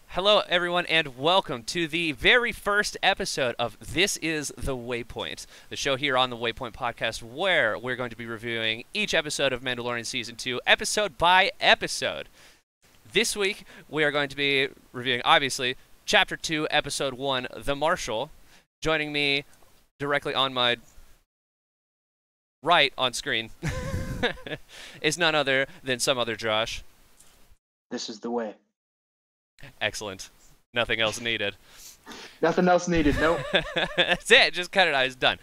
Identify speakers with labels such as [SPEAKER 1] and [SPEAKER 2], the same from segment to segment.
[SPEAKER 1] Hello, everyone, and welcome to the very first episode of This Is The Waypoint, the show here on the WayPoint podcast where we're going to be reviewing each episode of Mandalorian Season 2, episode by episode. This week, we are going to be reviewing, obviously, Chapter 2, Episode 1, The Marshal. Joining me directly on my right on screen is none other than some other Josh.
[SPEAKER 2] This is the way.
[SPEAKER 1] Excellent. Nothing else needed.
[SPEAKER 2] Nothing else needed. Nope.
[SPEAKER 1] That's it. Just cut it out. It's done.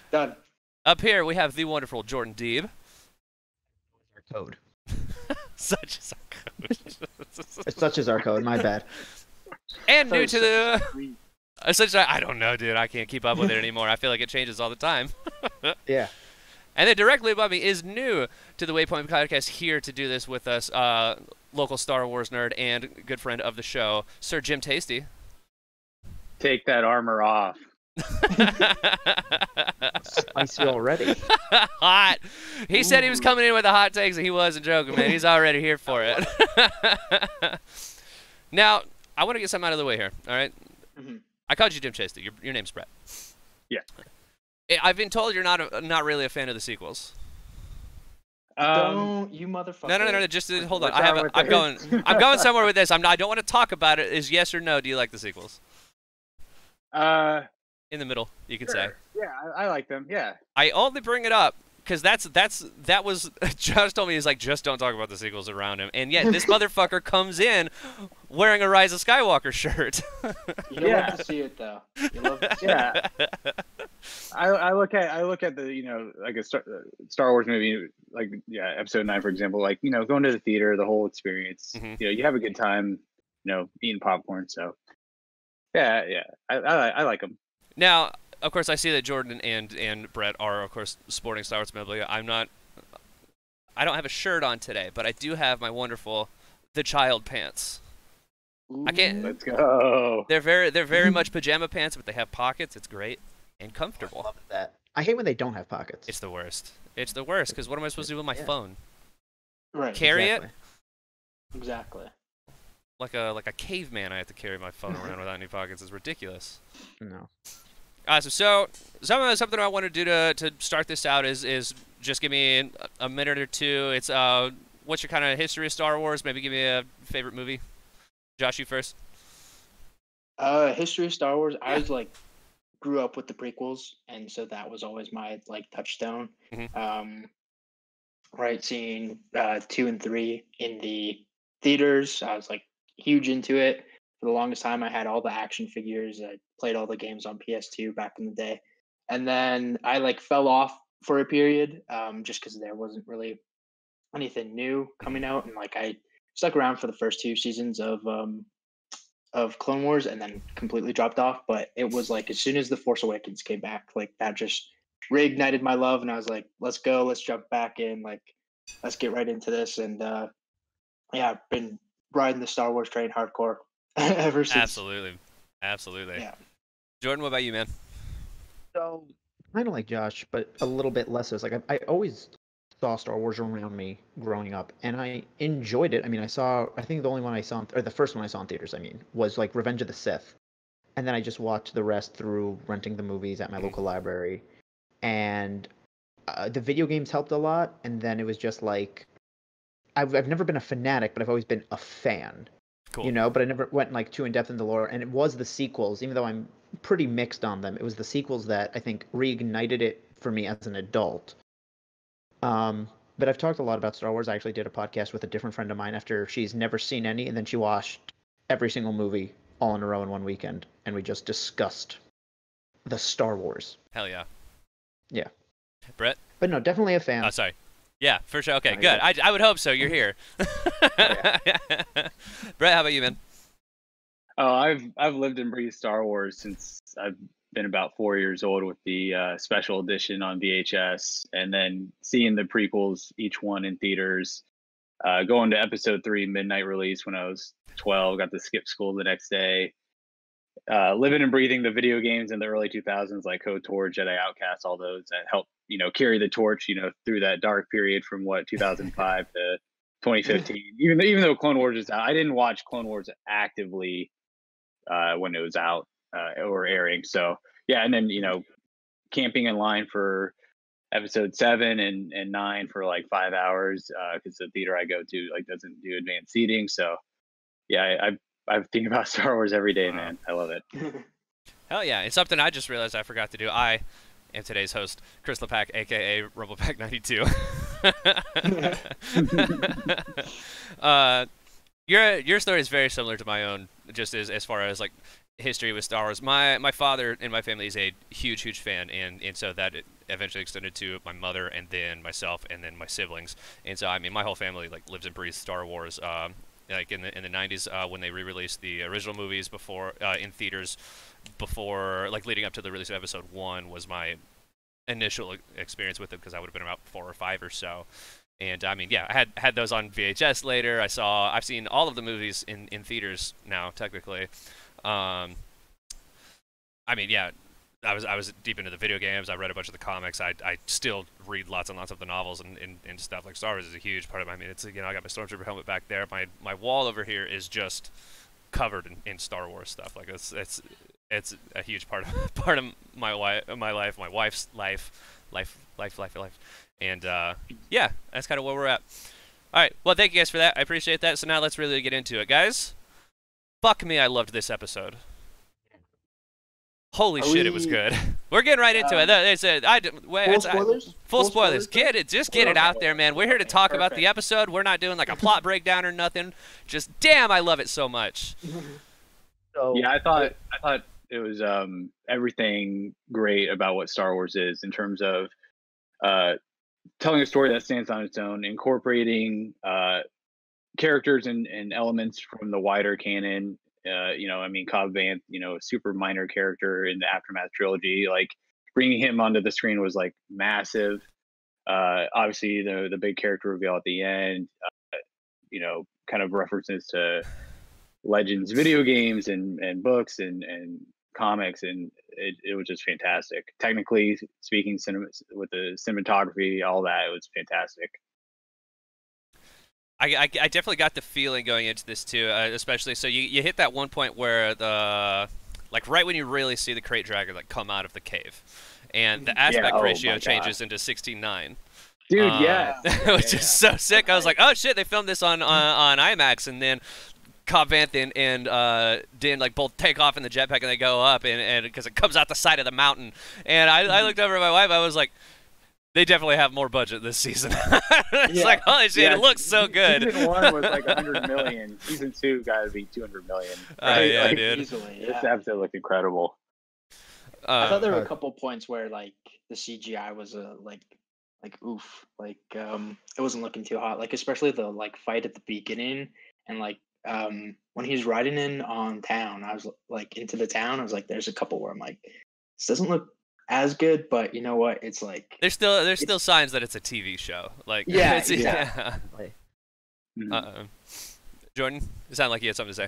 [SPEAKER 2] Done.
[SPEAKER 1] Up here, we have the wonderful Jordan Deeb.
[SPEAKER 3] Our code.
[SPEAKER 1] Such is our code.
[SPEAKER 3] Such is our code. My bad.
[SPEAKER 1] And new to the... I don't know, dude. I can't keep up with it anymore. I feel like it changes all the time.
[SPEAKER 3] Yeah.
[SPEAKER 1] And then directly above me is new to the WayPoint podcast, here to do this with us, local Star Wars nerd and good friend of the show, Sir Jim Tasty.
[SPEAKER 4] Take that armor off.
[SPEAKER 3] Spicy already.
[SPEAKER 1] Hot. He said he was coming in with the hot takes, and he wasn't joking, man. He's already here for it. Now, I want to get something out of the way here, all right?
[SPEAKER 2] Mm-hmm.
[SPEAKER 1] I called you Jim Tasty. Your name's Bret.
[SPEAKER 4] Yeah.
[SPEAKER 1] I've been told you're not really a fan of the sequels.
[SPEAKER 2] Don't you motherfucker.
[SPEAKER 1] No. Just hold on. I'm going somewhere with this. I don't want to talk about it. Is yes or no? Do you like the sequels? In the middle, you can say.
[SPEAKER 4] Yeah, I like them. Yeah.
[SPEAKER 1] I only bring it up because that was Josh told me, he's like, just don't talk about the sequels around him, and yet this motherfucker comes in wearing a Rise of Skywalker shirt.
[SPEAKER 2] You love to see it though. You love to see it.
[SPEAKER 4] I look at the like a Star Wars movie, like Episode 9 for example, like going to the theater, the whole experience.
[SPEAKER 1] Mm-hmm.
[SPEAKER 4] You have a good time, eating popcorn. So yeah, I like them.
[SPEAKER 1] Now, of course, I see that Jordan and Bret are, of course, sporting Star Wars memorabilia. I don't have a shirt on today, but I do have my wonderful The Child pants.
[SPEAKER 2] Ooh.
[SPEAKER 1] I can't.
[SPEAKER 4] Let's go.
[SPEAKER 1] They're very much pajama pants, but they have pockets. It's great and comfortable.
[SPEAKER 3] I love that. I hate when they don't have pockets.
[SPEAKER 1] It's the worst. It's the worst because what am I supposed to do with my phone?
[SPEAKER 2] Right.
[SPEAKER 1] Carry
[SPEAKER 3] exactly.
[SPEAKER 1] it?
[SPEAKER 2] Exactly.
[SPEAKER 1] Like a caveman, I have to carry my phone around without any pockets. It's ridiculous.
[SPEAKER 3] No.
[SPEAKER 1] So something I want to do to start this out is just give me a minute or two. It's what's your kind of history of Star Wars? Maybe give me a favorite movie. Josh, you first.
[SPEAKER 2] History of Star Wars. I was grew up with the prequels, and so that was always my touchstone.
[SPEAKER 1] Mm-hmm.
[SPEAKER 2] Right, seeing 2 and 3 in the theaters, I was huge into it. For the longest time, I had all the action figures. I played all the games on PS2 back in the day. And then I fell off for a period just because there wasn't really anything new coming out. And I stuck around for the first 2 seasons of Clone Wars and then completely dropped off. But it was as soon as The Force Awakens came back, that just reignited my love. And I was like, let's go, let's jump back in. Let's get right into this. And I've been riding the Star Wars train hardcore ever since.
[SPEAKER 1] Absolutely.
[SPEAKER 2] Yeah.
[SPEAKER 1] Jordan, what about you, man?
[SPEAKER 3] So, kind of like Josh, but a little bit less. It's I always saw Star Wars around me growing up, and I enjoyed it. I mean, I think the only one I saw, or the first one I saw in theaters, was Revenge of the Sith. And then I just watched the rest through renting the movies at my local library. And the video games helped a lot, and then it was just I've never been a fanatic, but I've always been a fan.
[SPEAKER 1] Cool.
[SPEAKER 3] But I never went too in depth in the lore, and it was the sequels, even though I'm pretty mixed on them. It was the sequels that I think reignited it for me as an adult. But I've talked a lot about Star Wars. I actually did a podcast with a different friend of mine after she's never seen any, and then she watched every single movie all in a row in one weekend, and we just discussed the Star Wars.
[SPEAKER 1] Hell yeah.
[SPEAKER 3] Yeah.
[SPEAKER 1] Bret?
[SPEAKER 3] But no, definitely a fan.
[SPEAKER 1] Oh, sorry. Yeah, for sure. Okay,
[SPEAKER 3] Oh,
[SPEAKER 1] good.
[SPEAKER 3] yeah.
[SPEAKER 1] I would hope so. You're here. Bret, how about you, man?
[SPEAKER 4] Oh, I've lived and breathed Star Wars since I've been about 4 years old with the special edition on VHS, and then seeing the prequels, each one in theaters. Going to Episode 3 midnight release when I was 12, got to skip school the next day. living and breathing the video games in the early 2000s, like KOTOR, Jedi Outcast, all those that helped, carry the torch, through that dark period from 2005 to 2015. Even though Clone Wars is out, I didn't watch Clone Wars actively when it was out or airing. So yeah, and then camping in line for episode 7 and 9 for like 5 hours because the theater I go to like doesn't do advanced seating. So yeah, I think about Star Wars every day, man. I love it.
[SPEAKER 1] Hell yeah. It's something I just realized I forgot to do. I am today's host, Chris LePack, a.k.a. RumblePack92. Your story is very similar to my own, just as far as, like, history with Star Wars. My father in my family is a huge fan, and so that it eventually extended to my mother and then myself and then my siblings. And so, I mean, my whole family, like, lives and breathes Star Wars. Like in the 90s when they re-released the original movies before in theaters, before like leading up to the release of episode 1 was my initial experience with it, because I would have been about 4 or 5 or so. And I mean, yeah, I had those on VHS later. I've seen all of the movies in theaters now, technically. I mean, yeah, I was deep into the video games. I read a bunch of the comics. I still read lots and lots of the novels and stuff. Like, Star Wars is a huge part of it. I mean, it's, I got my Stormtrooper helmet back there. My wall over here is just covered in Star Wars stuff. Like, it's a huge part of my life, my wife's life. And yeah, that's kind of where we're at. All right, well, thank you guys for that. I appreciate that. So now let's really get into it, guys. Fuck me, I loved this episode. Holy shit, it was good. We're getting right into it. Full spoilers. Get it. Just get it out there, man. We're here to talk about the episode. We're not doing like a plot breakdown or nothing. Just damn, I love it so much.
[SPEAKER 4] Yeah, I thought it was everything great about what Star Wars is in terms of telling a story that stands on its own, incorporating characters and elements from the wider canon. I mean, Cobb Vanth, a super minor character in the Aftermath trilogy, like bringing him onto the screen was like massive. Obviously the big character reveal at the end, kind of references to Legends video games and books and comics, and it was just fantastic. Technically speaking, with the cinematography, all that, it was fantastic.
[SPEAKER 1] I definitely got the feeling going into this too, especially so you hit that one point where like right when you really see the crate dragon like come out of the cave, and the aspect ratio changes into 16:9.
[SPEAKER 4] Dude, yeah,
[SPEAKER 1] which is so sick. I was like, oh shit, they filmed this on IMAX, and then Cobb Vanth and Din like both take off in the jetpack and they go up, and because it comes out the side of the mountain, and I looked over at my wife, I was like, they definitely have more budget this season. It's like, holy shit, it looks so good.
[SPEAKER 4] Season 1 was like 100 million. Season 2 got to be 200 million. Right?
[SPEAKER 1] Yeah,
[SPEAKER 4] like,
[SPEAKER 1] dude.
[SPEAKER 2] Easily,
[SPEAKER 4] this episode looked incredible.
[SPEAKER 2] I thought there were a couple points where like the CGI was like oof, like it wasn't looking too hot. Like especially the like fight at the beginning, and like when he's riding in on town, I was like into the town. I was like, there's a couple where I'm like, this doesn't look as good, but you know what? It's like
[SPEAKER 1] there's still signs that it's a TV show. Like Jordan, it sounded like you had something to say.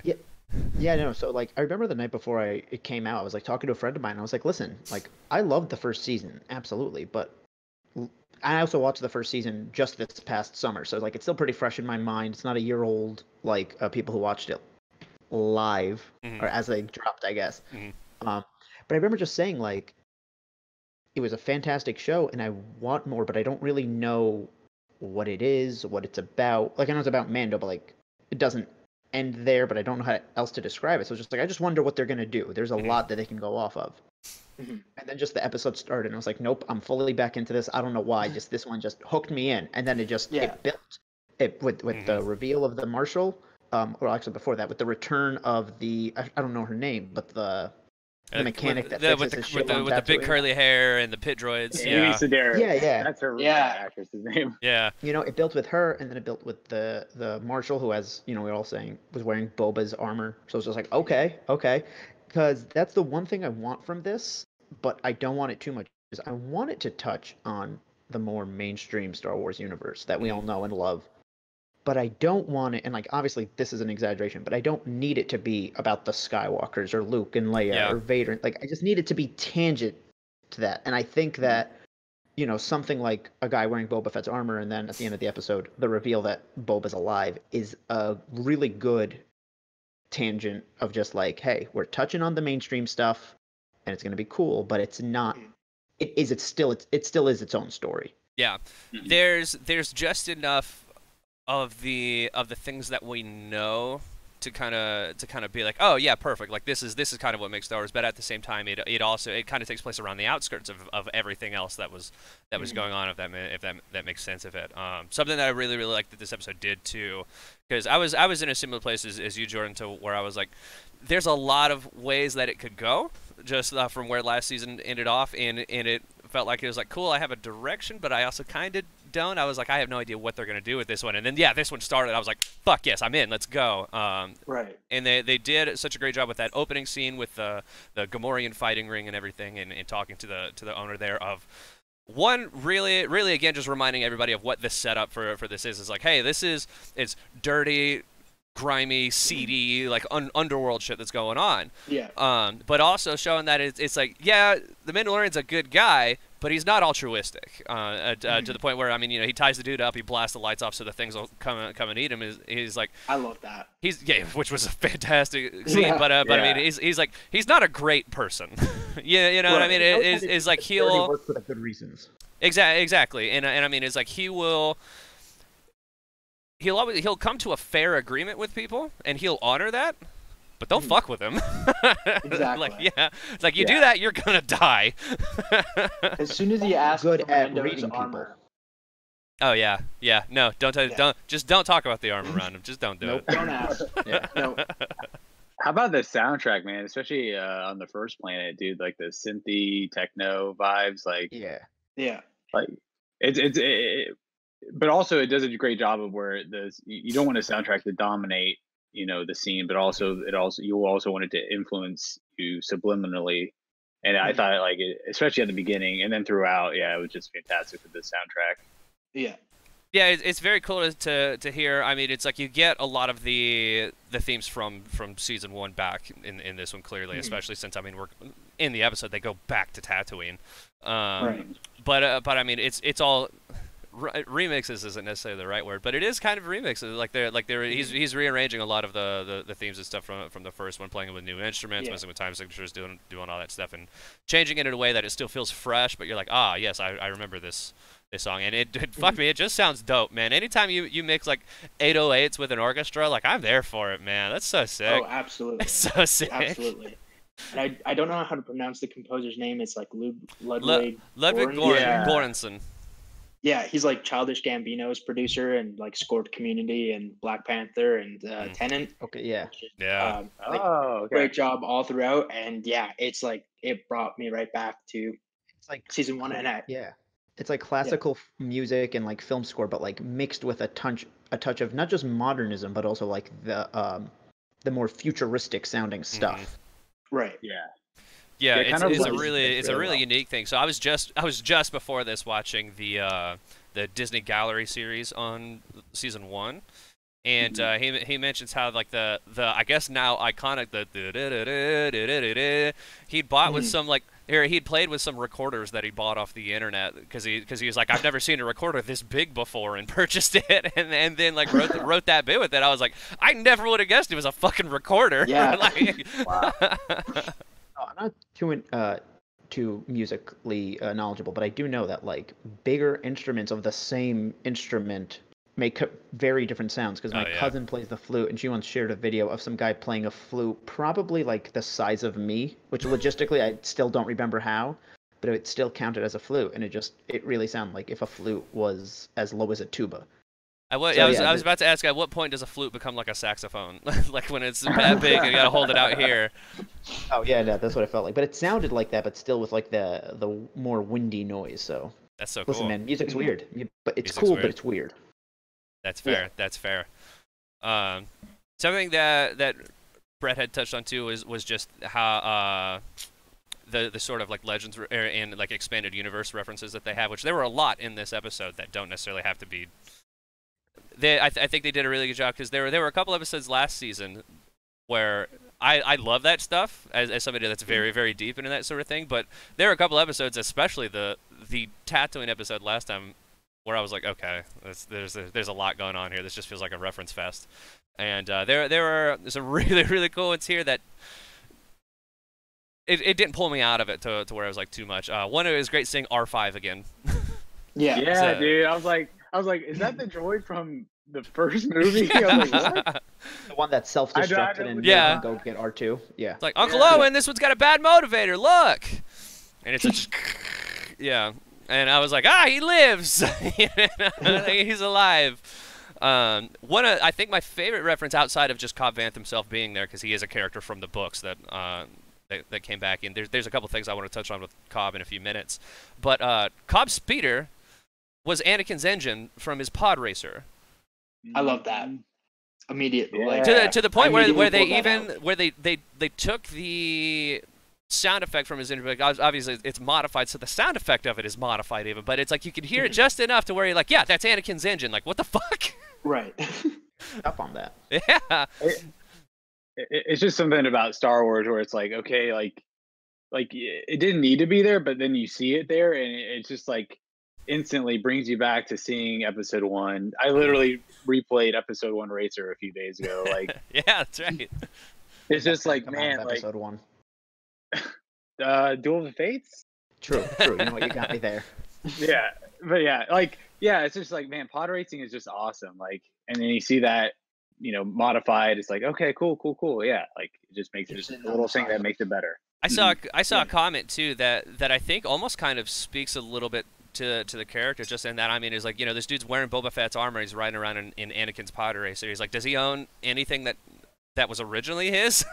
[SPEAKER 3] Yeah, no. So like, I remember the night before it came out, I was like talking to a friend of mine. And I was like, listen, like I loved the first season, absolutely, but I also watched the first season just this past summer, so like it's still pretty fresh in my mind. It's not a year old like people who watched it live or as they dropped, I guess. But I remember just saying like, it was a fantastic show, and I want more, but I don't really know what it is, what it's about. Like, I know it's about Mando, but, like, it doesn't end there, but I don't know how else to describe it. So it's just like, I just wonder what they're going to do. There's a lot that they can go off of. And then just the episode started, and I was like, nope, I'm fully back into this. I don't know why. Just this one just hooked me in. And then it just, it built. It with the reveal of the Marshal, or actually before that, with the return of the, I don't know her name, but the mechanic
[SPEAKER 1] with the big curly hair and the pit droids.
[SPEAKER 4] Amy Sedaris.
[SPEAKER 3] Yeah.
[SPEAKER 4] That's her actress's name.
[SPEAKER 1] Yeah.
[SPEAKER 3] It built with her, and then it built with the Marshal, who, as we're all saying, was wearing Boba's armor. So it's just like, okay, because that's the one thing I want from this, but I don't want it too much. Is I want it to touch on the more mainstream Star Wars universe that we all know and love. but I don't want it, and like obviously this is an exaggeration, but I don't need it to be about the Skywalkers or Luke and Leia or Vader. Like I just need it to be tangent to that. And I think that, you know, something like a guy wearing Boba Fett's armor and then at the end of the episode, the reveal that Boba's alive is a really good tangent of just like, hey, we're touching on the mainstream stuff and it's going to be cool, but it's not, it still is its own story.
[SPEAKER 1] Yeah. There's just enough of the things that we know to kind of be like, oh yeah, perfect. Like this is kind of what makes Star Wars. But at the same time, it also kind of takes place around the outskirts of everything else that was going on. If that makes sense of it. Something that I really liked that this episode did too, because I was in a similar place as you, Jordan, to where I was like, there's a lot of ways that it could go, just from where last season ended off, and it felt like it was like, cool, I have a direction, but I also kind of don't. I was like, I have no idea what they're going to do with this one. And then, yeah, this one started. I was like, fuck yes, I'm in. Let's go.
[SPEAKER 2] Right.
[SPEAKER 1] And they did such a great job with that opening scene with the Gamorrean fighting ring and everything, and talking to the owner there of one, really again, just reminding everybody of what this setup for this is like, hey, it's dirty, grimy, seedy, like underworld shit that's going on.
[SPEAKER 2] Yeah.
[SPEAKER 1] But also showing that it's like, yeah, the Mandalorian's a good guy, but he's not altruistic to the point where, I mean, you know, he ties the dude up, he blasts the lights off so the things will come and eat him. He's like,
[SPEAKER 2] I love that.
[SPEAKER 1] Which was a fantastic scene. But I mean, he's like, he's not a great person. Yeah, you know what I mean? It's like
[SPEAKER 3] he works for the good reasons.
[SPEAKER 1] Exactly. And I mean, it's like he'll come to a fair agreement with people, and he'll honor that, but don't fuck with him.
[SPEAKER 2] Exactly.
[SPEAKER 1] Like, yeah, it's like you do that, you're gonna die.
[SPEAKER 2] As soon as he asks
[SPEAKER 3] good
[SPEAKER 2] for
[SPEAKER 3] at
[SPEAKER 2] Mando's
[SPEAKER 3] reading
[SPEAKER 2] armor.
[SPEAKER 1] Oh yeah. No, don't talk about the armor around him. Just don't do it.
[SPEAKER 2] Don't ask.
[SPEAKER 3] Yeah.
[SPEAKER 2] No.
[SPEAKER 4] How about the soundtrack, man? Especially on the first planet, dude. Like the synthy techno vibes, like
[SPEAKER 3] Yeah.
[SPEAKER 4] like it's but also it does a great job of where you don't want a soundtrack to dominate, you know, the scene, but also you also want it to influence you subliminally. And I thought, like, especially at the beginning and then throughout, yeah, it was just fantastic with the soundtrack.
[SPEAKER 2] Yeah.
[SPEAKER 1] Yeah, it's very cool to hear. I mean, it's like you get a lot of the themes from season 1 back in this one clearly, especially since, I mean, we're in the episode they go back to Tatooine.
[SPEAKER 2] Right.
[SPEAKER 1] But I mean, it's all remixes isn't necessarily the right word, but it is kind of remixes. He's rearranging a lot of the themes and stuff from the first one, playing with new instruments, messing with time signatures, doing all that stuff, and changing it in a way that it still feels fresh. But you're like, ah, yes, I remember this song, and it fuck me, it just sounds dope, man. Anytime you mix like 808s with an orchestra, like I'm there for it, man. That's so sick.
[SPEAKER 2] Oh, absolutely.
[SPEAKER 1] It's so sick.
[SPEAKER 2] Absolutely. And I don't know how to pronounce the composer's name. It's like Ludwig
[SPEAKER 1] Göransson.
[SPEAKER 2] Yeah, he's like Childish Gambino's producer and like scored Community and Black Panther and Tenet.
[SPEAKER 3] Okay, yeah.
[SPEAKER 1] Yeah.
[SPEAKER 4] Okay.
[SPEAKER 2] Great job all throughout, and yeah, it's like it brought me right back to
[SPEAKER 3] It's like
[SPEAKER 2] season 1 and
[SPEAKER 3] it's like classical music and like film score, but like mixed with a touch of not just modernism, but also like the more futuristic sounding stuff.
[SPEAKER 2] Right.
[SPEAKER 4] Yeah.
[SPEAKER 1] Yeah,
[SPEAKER 4] Yeah,
[SPEAKER 1] it's a really unique thing. So I was just before this watching the Disney Gallery series on season 1, and he mentions how like the I guess now iconic he'd bought with some like he'd played with some recorders that he bought off the internet because he was like, I've never seen a recorder this big before, and purchased it and then like wrote that bit with it. I was like, I never would have guessed it was a fucking recorder.
[SPEAKER 2] Yeah.
[SPEAKER 1] Like,
[SPEAKER 2] Wow.
[SPEAKER 3] I'm not too musically knowledgeable, but I do know that like bigger instruments of the same instrument make very different sounds. Because my cousin plays the flute, and she once shared a video of some guy playing a flute, probably like the size of me, which logistically I still don't remember how, but it still counted as a flute, and it really sounded like if a flute was as low as a tuba.
[SPEAKER 1] I was about to ask, at what point does a flute become like a saxophone? Like when it's that big and you gotta hold it out here.
[SPEAKER 3] Oh yeah, no, that's what it felt like. But it sounded like that, but still with like the more windy noise. So
[SPEAKER 1] that's so cool.
[SPEAKER 3] Listen, man, music's weird, but it's
[SPEAKER 1] Music's
[SPEAKER 3] cool,
[SPEAKER 1] weird.
[SPEAKER 3] but it's weird.
[SPEAKER 1] That's fair. Yeah. That's fair. Something that Bret had touched on too was just how the sort of like legends and like expanded universe references that they have, which there were a lot in this episode that don't necessarily have to be I think they did a really good job because there were a couple episodes last season where I love that stuff as somebody that's very, very deep into that sort of thing. But there are a couple episodes, especially the Tatooine episode last time, where I was like, okay, there's a lot going on here. This just feels like a reference fest. And there are some really, really cool ones here that it didn't pull me out of it to where I was like too much. One, it was great seeing R5 again.
[SPEAKER 2] Yeah,
[SPEAKER 4] dude. I was like, is that the droid from the first movie? I was like, what?
[SPEAKER 3] The one that self-destructed and
[SPEAKER 1] Yeah.
[SPEAKER 3] go get R2. Yeah.
[SPEAKER 1] It's like, Uncle Owen, this one's got a bad motivator. Look, and it's just yeah. And I was like, he lives. He's alive. I think my favorite reference outside of just Cobb Vanth himself being there, because he is a character from the books that came back in. There's a couple things I want to touch on with Cobb in a few minutes, but Cobb's speeder was Anakin's engine from his pod racer.
[SPEAKER 2] I love that. Immediately,
[SPEAKER 4] Yeah.
[SPEAKER 1] To the point where they
[SPEAKER 2] pulled that
[SPEAKER 1] even
[SPEAKER 2] out.
[SPEAKER 1] where they took the sound effect from his engine. Obviously, it's modified, so the sound effect of it is modified even. But it's like you can hear it just enough to where you're like, yeah, that's Anakin's engine. Like, what the fuck?
[SPEAKER 2] Right.
[SPEAKER 3] Up on that.
[SPEAKER 1] Yeah.
[SPEAKER 4] It's just something about Star Wars where it's like, okay, like it didn't need to be there, but then you see it there, and it's just like instantly brings you back to seeing episode 1. I literally replayed episode 1 Racer a few days ago. Like,
[SPEAKER 1] Yeah, that's right.
[SPEAKER 4] it's just like,
[SPEAKER 3] Come out
[SPEAKER 4] man,
[SPEAKER 3] of
[SPEAKER 4] like
[SPEAKER 3] episode 1.
[SPEAKER 4] Duel of the Fates.
[SPEAKER 3] True. You know what? You got me there.
[SPEAKER 4] Yeah, but it's just like, man, pod racing is just awesome. Like, and then you see that, modified. It's like, okay, cool. Yeah, like it just makes it just a little thing that makes it better.
[SPEAKER 1] I saw a comment too that I think almost kind of speaks a little bit to the character, just in that, I mean, is like, this dude's wearing Boba Fett's armor, he's riding around in Anakin's pod racer. He's like, does he own anything that was originally his?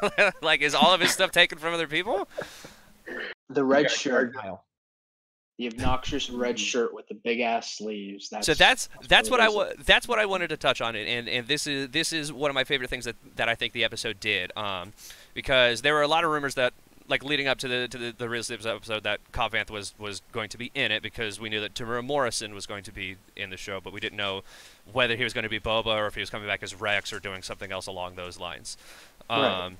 [SPEAKER 1] Like, is all of his stuff taken from other people?
[SPEAKER 2] The red shirt,
[SPEAKER 3] Kyle.
[SPEAKER 2] the obnoxious red shirt with the big ass sleeves. That's
[SPEAKER 1] what
[SPEAKER 2] really
[SPEAKER 1] that's what I wanted to touch on, and this is one of my favorite things that I think the episode did, because there were a lot of rumors that, like, leading up to the release of this episode, that Cobb Vanth was going to be in it, because we knew that Tamura Morrison was going to be in the show, but we didn't know whether he was going to be Boba or if he was coming back as Rex or doing something else along those lines.
[SPEAKER 2] Right.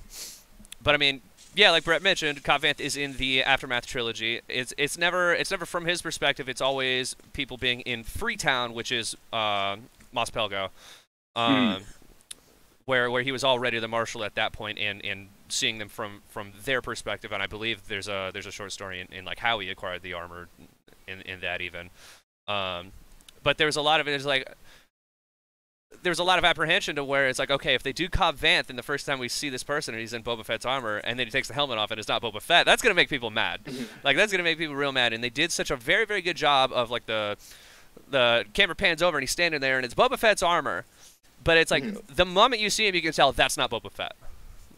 [SPEAKER 1] But I mean, yeah, like Bret mentioned, Cobb Vanth is in the Aftermath trilogy. It's never from his perspective. It's always people being in Freetown, which is Mos Pelgo, where he was already the Marshal at that point, and seeing them from their perspective. And I believe there's a short story in like how he acquired the armor in that even. But there's a lot of it is like, there's a lot of apprehension to where it's like, okay, if they do Cobb Vanth and the first time we see this person and he's in Boba Fett's armor and then he takes the helmet off and it's not Boba Fett, that's going to make people mad. Like, that's going to make people real mad. And they did such a very, very good job of, like, the camera pans over and he's standing there and it's Boba Fett's armor. But it's like, the moment you see him, you can tell that's not Boba Fett.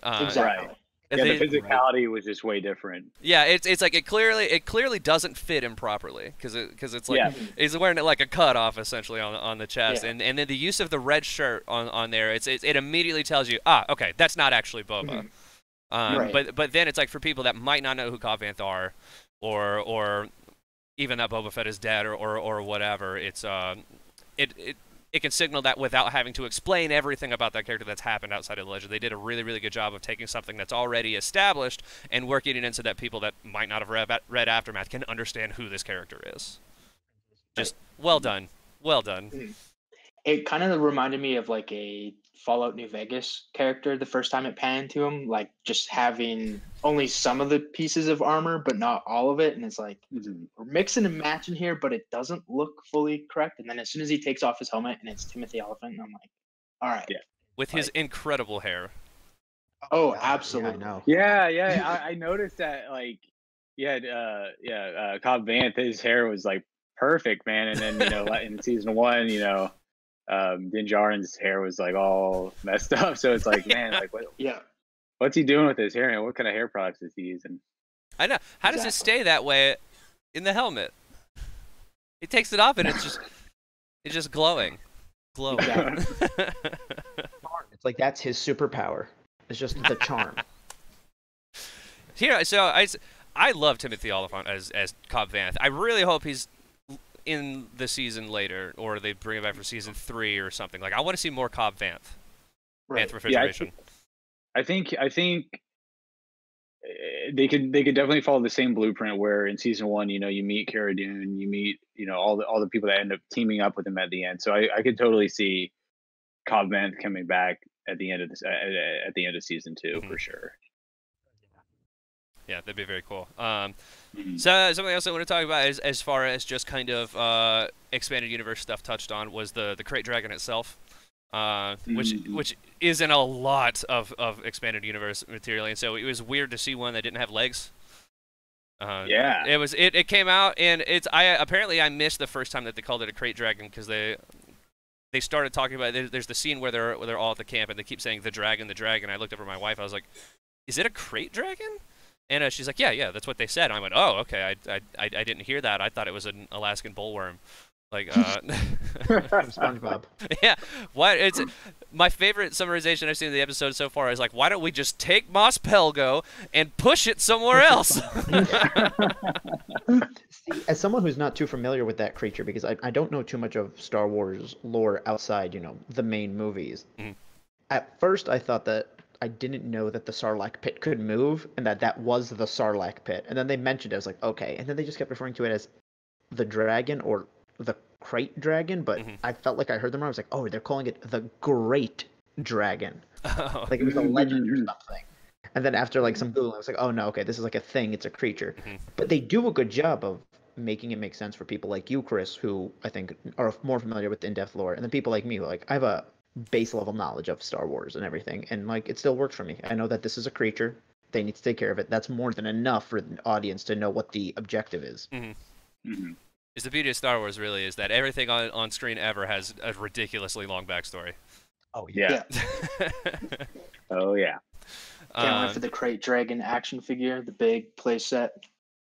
[SPEAKER 2] Exactly.
[SPEAKER 4] Right. Yeah, the physicality was just way different.
[SPEAKER 1] Yeah, it's like it clearly doesn't fit him properly, because it's like he's wearing it like a cut off essentially on the chest, and then the use of the red shirt on there, it immediately tells you, okay, that's not actually Boba.
[SPEAKER 2] Right.
[SPEAKER 1] But then it's like, for people that might not know who Cobb Vanth are, or even that Boba Fett is dead or whatever, it's it can signal that without having to explain everything about that character that's happened outside of the legend. They did a really, really good job of taking something that's already established and working it in so that people that might not have read Aftermath can understand who this character is. Just well done. Well done.
[SPEAKER 2] It kind of reminded me of like a Fallout New Vegas character the first time it panned to him, like just having only some of the pieces of armor, but not all of it. And it's like, we're mixing and matching here, but it doesn't look fully correct. And then as soon as he takes off his helmet and it's Timothy Oliphant, I'm like, all right.
[SPEAKER 4] Yeah.
[SPEAKER 1] With his incredible hair.
[SPEAKER 2] Oh, absolutely.
[SPEAKER 3] Yeah, I know.
[SPEAKER 4] Yeah. I noticed that, like, Cobb Vanth, his hair was like perfect, man. And then, in season 1, Din Djarin's hair was like all messed up. So it's like, man, like, what's he doing with his hair, and what kind of hair products is he using?
[SPEAKER 1] I know. How does it stay that way in the helmet? He takes it off and it's just glowing.
[SPEAKER 3] It's like, that's his superpower. It's just the charm.
[SPEAKER 1] Here, so I love Timothy Oliphant as Cobb Vanth. I really hope he's in the season later, or they bring it back for season 3 or something. Like I want to see more Cobb Vanth.
[SPEAKER 2] Right.
[SPEAKER 1] Vanth refrigeration.
[SPEAKER 4] I think they could definitely follow the same blueprint where in season 1, you know, you meet Cara Dune, you meet, you know, all the people that end up teaming up with him at the end. So I could totally see Cobb Vanth coming back at the end of this at the end of season 2 for sure.
[SPEAKER 1] Yeah, that'd be very cool. So something else I want to talk about is as far as just kind of expanded universe stuff touched on was the Crate Dragon itself, which is in a lot of expanded universe material, and so it was weird to see one that didn't have legs.
[SPEAKER 4] Yeah,
[SPEAKER 1] it came out, and apparently I missed the first time that they called it a Crate Dragon because they started talking about there's the scene where they're all at the camp and they keep saying the dragon. I looked over at my wife. I was like, is it a Crate Dragon? And she's like, yeah, that's what they said. And I went, oh, okay, I didn't hear that. I thought it was an Alaskan bullworm. Like,
[SPEAKER 3] SpongeBob.
[SPEAKER 1] Yeah, what? It's my favorite summarization I've seen of the episode so far is like, why don't we just take Mos Pelgo and push it somewhere else?
[SPEAKER 3] See, as someone who's not too familiar with that creature, because I don't know too much of Star Wars lore outside, you know, the main movies. At first, I thought that I didn't know that the Sarlacc pit could move, and that was the Sarlacc pit. And then they mentioned it. I was like, okay. And then they just kept referring to it as the dragon or the Crate Dragon, but I felt like I heard them wrong. I was like, oh, they're calling it the Great Dragon. Like it was a legend or something. And then after like some Googling, I was like, oh no, okay, this is like a thing. It's a creature. But they do a good job of making it make sense for people like you, Chris, who I think are more familiar with in-depth lore, and then people like me, who, like, I have a base level knowledge of Star Wars and everything, and like it still works for me. I know that this is a creature. They need to take care of it. That's more than enough for the audience to know what the objective is.
[SPEAKER 1] Is the beauty of Star Wars really is that everything on screen ever has a ridiculously long backstory.
[SPEAKER 3] Oh yeah.
[SPEAKER 4] Oh yeah.
[SPEAKER 2] Can't wait for the Crate Dragon action figure, the big play set.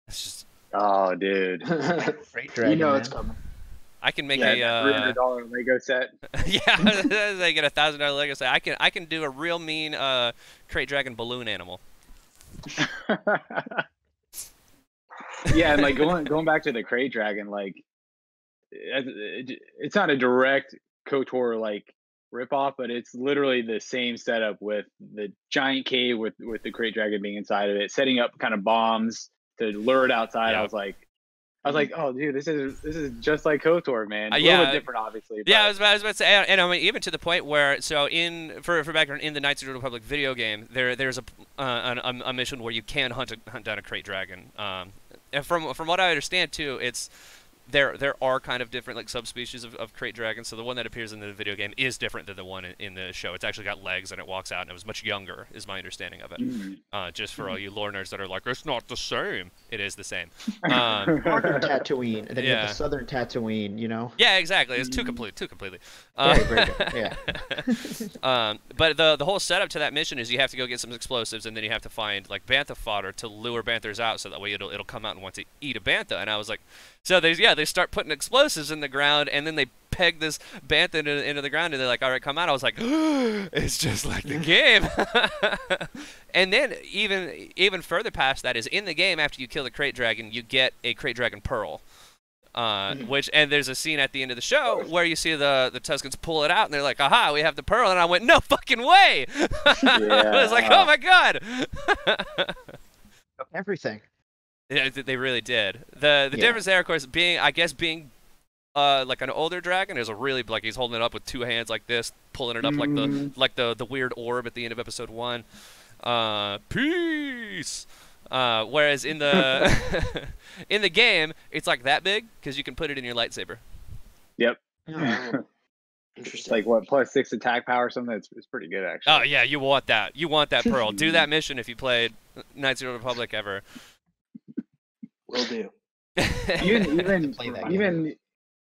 [SPEAKER 1] It's just,
[SPEAKER 4] oh dude.
[SPEAKER 3] Crate Dragon,
[SPEAKER 2] you know
[SPEAKER 3] man.
[SPEAKER 2] it's coming.
[SPEAKER 1] I can make
[SPEAKER 4] Yeah,
[SPEAKER 1] a
[SPEAKER 4] $300 Lego set.
[SPEAKER 1] yeah, they get $1,000 Lego set. I can do a real mean Crate Dragon balloon animal.
[SPEAKER 4] Yeah, and like going back to the Crate Dragon, like it's not a direct KOTOR like ripoff, but it's literally the same setup with the giant cave with the Crate Dragon being inside of it, setting up kind of bombs to lure it outside.
[SPEAKER 1] Yeah.
[SPEAKER 4] I was like, oh dude, this is just like KOTOR, man. A
[SPEAKER 1] yeah,
[SPEAKER 4] little bit different, obviously. But...
[SPEAKER 1] Yeah, I was about to say, and I mean, even to the point where, so for background, in the Knights of the Republic video game, there's a mission where you can hunt down a Crate Dragon. And from what I understand too, it's there are kind of different like subspecies of Crate Dragons. So the one that appears in the video game is different than the one in the show. It's actually got legs and it walks out, and it was much younger, is my understanding of it. Just for all you lore nerds that are like, it's not the same. It is the same.
[SPEAKER 3] Northern Tatooine, and then you have the Southern Tatooine, you know?
[SPEAKER 1] Yeah, exactly. It's too completely.
[SPEAKER 3] Very good. Yeah.
[SPEAKER 1] But the whole setup to that mission is you have to go get some explosives, and then you have to find like bantha fodder to lure banthas out, so that way it'll come out and want to eat a bantha. And I was like, so they start putting explosives in the ground, and then they peg this bantha into the ground, and they're like, all right, come out. I was like, it's just like the game. And then even further past that is in the game, after you kill the Crate Dragon, you get a Crate Dragon pearl. And there's a scene at the end of the show where you see the Tuscans pull it out, and they're like, aha, we have the pearl. And I went, no fucking way. I was like, oh my god.
[SPEAKER 3] Everything.
[SPEAKER 1] Yeah, they really did. The difference there, of course, being like an older dragon is a really, like, he's holding it up with two hands like this, pulling it up like the weird orb at the end of episode 1. Peace. Whereas in the in the game, it's like that big because you can put it in your lightsaber.
[SPEAKER 4] Yep.
[SPEAKER 2] Oh, interesting.
[SPEAKER 4] Like what, +6 attack power or something? It's pretty good actually.
[SPEAKER 1] Oh yeah, you want that. You want that pearl. Do that mission if you played Knights of the Republic ever.
[SPEAKER 2] Will do.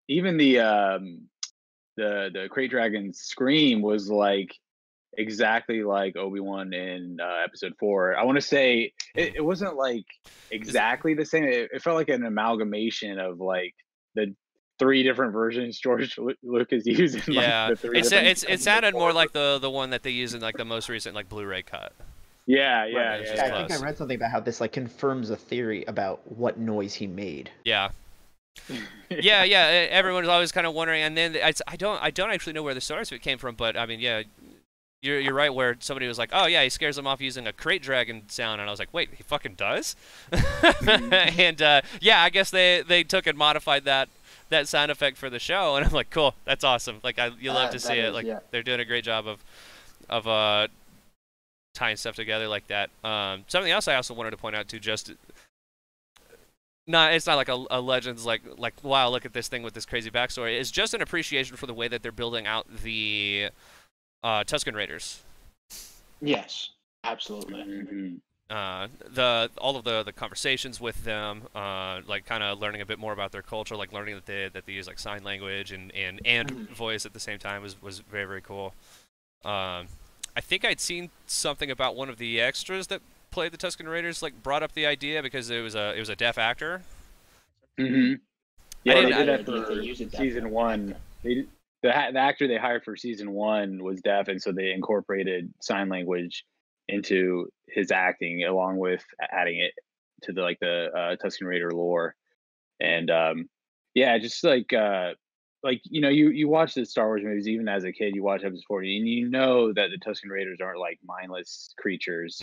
[SPEAKER 4] even the Crate Dragon scream was like exactly like Obi-Wan in episode 4. I want to say it wasn't like exactly the same. It felt like an amalgamation of like the 3 different versions George Lucas used. In,
[SPEAKER 1] yeah,
[SPEAKER 4] like, the 3
[SPEAKER 1] it sounded more like the one that they used in like the most recent like Blu-ray cut.
[SPEAKER 4] Yeah.
[SPEAKER 3] I think I read something about how this like confirms a theory about what noise he made.
[SPEAKER 1] Yeah. Yeah, everyone was always kind of wondering, and then I don't actually know where the source of it came from, but I mean, yeah, you're right. Where somebody was like, oh yeah, he scares them off using a crate dragon sound, and I was like, wait, he fucking does? And yeah, I guess they took and modified that sound effect for the show, and I'm like, cool, that's awesome. Like you love to see it. Like they're doing a great job of tying stuff together like that. Something else I also wanted to point out too, just. No, it's not like a Legends like wow, look at this thing with this crazy backstory. It's just an appreciation for the way that they're building out the Tusken Raiders.
[SPEAKER 2] Yes, absolutely.
[SPEAKER 1] All of the conversations with them, like kind of learning a bit more about their culture, like learning that they use like sign language and voice at the same time was very, very cool. I think I'd seen something about one of the extras that played the Tusken Raiders, like brought up the idea because it was a deaf actor.
[SPEAKER 4] Yeah,
[SPEAKER 1] they
[SPEAKER 4] did that for season 1. The actor they hired for season 1 was deaf, and so they incorporated sign language into his acting, along with adding it to the Tusken Raider lore. And yeah, just like you watch the Star Wars movies, even as a kid, you watch episode 40, and you know that the Tusken Raiders aren't like mindless creatures.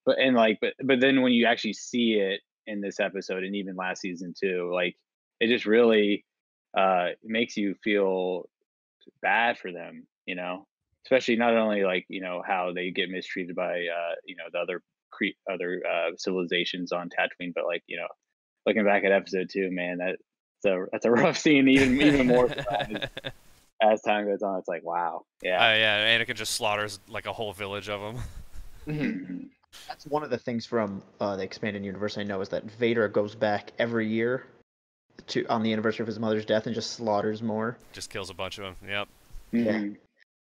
[SPEAKER 4] But then when you actually see it in this episode, and even last season too, like it just really makes you feel bad for them, especially not only like how they get mistreated by the other civilizations on Tatooine, but like looking back at episode 2, man, that's a rough scene, even more as time goes on. It's like, wow,
[SPEAKER 1] yeah, Anakin just slaughters like a whole village of them.
[SPEAKER 3] That's one of the things from the expanded universe I know, is that Vader goes back every year on the anniversary of his mother's death and just slaughters more.
[SPEAKER 1] Just kills a bunch of them. Yep.
[SPEAKER 3] Yeah.